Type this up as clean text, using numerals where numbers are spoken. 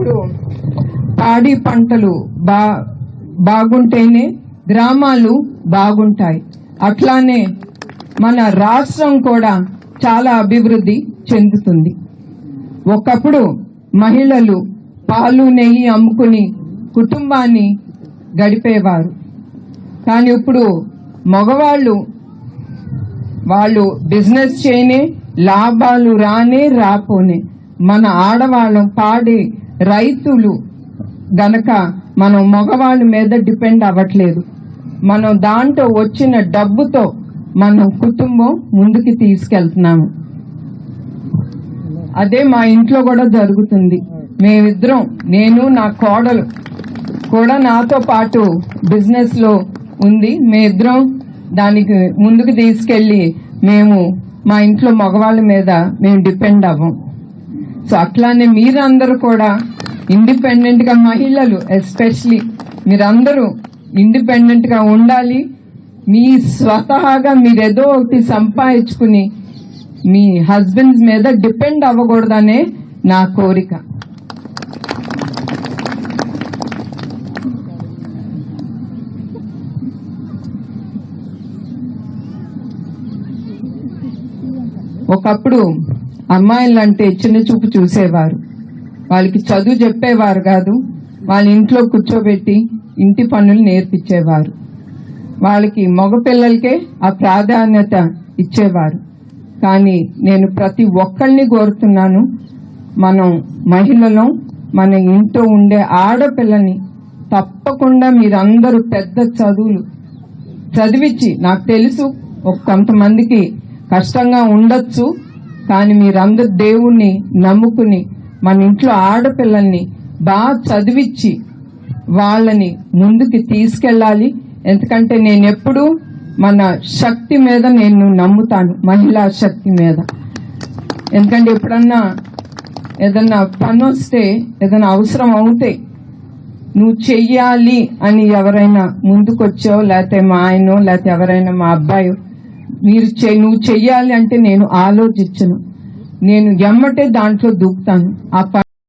ఇప్పుడు పాడి పంటలు బాగుంటేనే గ్రామాలు బాగుంటాయి. అట్లానే మన రాష్ట్రం కూడా చాలా అభివృద్ధి చెందుతుంది. ఒకప్పుడు మహిళలు పాలు నెయ్యి అమ్ముకుని కుటుంబాన్ని గడిపేవారు. కానీ ఇప్పుడు మగవాళ్ళు బిజినెస్ చేయనే, లాభాలు రాపోనే. మన ఆడవాళ్ళం పాడి రైతులు గనక మనం మగవాళ్ళ మీద డిపెండ్ అవ్వట్లేదు. మనం దాంట్లో వచ్చిన డబ్బుతో మనం కుటుంబం ముందుకు తీసుకెళ్తున్నాము. అదే మా ఇంట్లో కూడా జరుగుతుంది. మేమిద్దరం, నేను నా కోడలు కూడా నాతో పాటు బిజినెస్ లో ఉంది. మేమిద్దరం దానికి ముందుకు తీసుకెళ్లి మేము మా ఇంట్లో మగవాళ్ళ మీద మేము డిపెండ్ అవ్వం. సో అట్లానే మీరందరూ కూడా ఇండిపెండెంట్ గా, మహిళలు ఎస్పెషలీ మీరందరూ ఇండిపెండెంట్ గా ఉండాలి. మీ స్వతహాగా మీరేదో ఒకటి సంపాదించుకుని మీ హస్బెండ్స్ మీద డిపెండ్ అవ్వకూడదనే నా కోరిక. ఒకప్పుడు అమ్మాయిలంటే చిన్న చూపు చూసేవారు. వాళ్ళకి చదువు చెప్పేవారు కాదు, వాళ్ళ ఇంట్లో కూర్చోబెట్టి ఇంటి పనులు నేర్పించేవారు. వాళ్ళకి మగపిల్లలకే ఆ ప్రాధాన్యత ఇచ్చేవారు. కానీ నేను ప్రతి ఒక్కరిని కోరుతున్నాను, మనం మహిళలు మన ఇంట్లో ఉండే ఆడపిల్లని తప్పకుండా మీరందరూ పెద్ద చదువులు చదివించి, నాకు తెలుసు కొంతమందికి కష్టంగా ఉండొచ్చు, కానీ మీరందరూ దేవుణ్ణి నమ్ముకుని మన ఇంట్లో ఆడపిల్లల్ని బాగా చదివించి వాళ్ళని ముందుకు తీసుకెళ్ళాలి. ఎందుకంటే నేను ఎప్పుడు మన శక్తి మీద నేను నమ్ముతాను, మహిళా శక్తి మీద. ఎందుకంటే ఎప్పుడన్నా ఏదన్నా పని వస్తే, ఏదైనా అవసరం అవుతే నువ్వు చెయ్యాలి అని ఎవరైనా ముందుకొచ్చో, లేకపోతే మా ఆయనో, లేకపోతే ఎవరైనా మా అబ్బాయో నువ్వు చెయ్యాలి అంటే నేను ఆలోచించను, నేను ఎమ్మటే దాంట్లో దూకుతాను. ఆ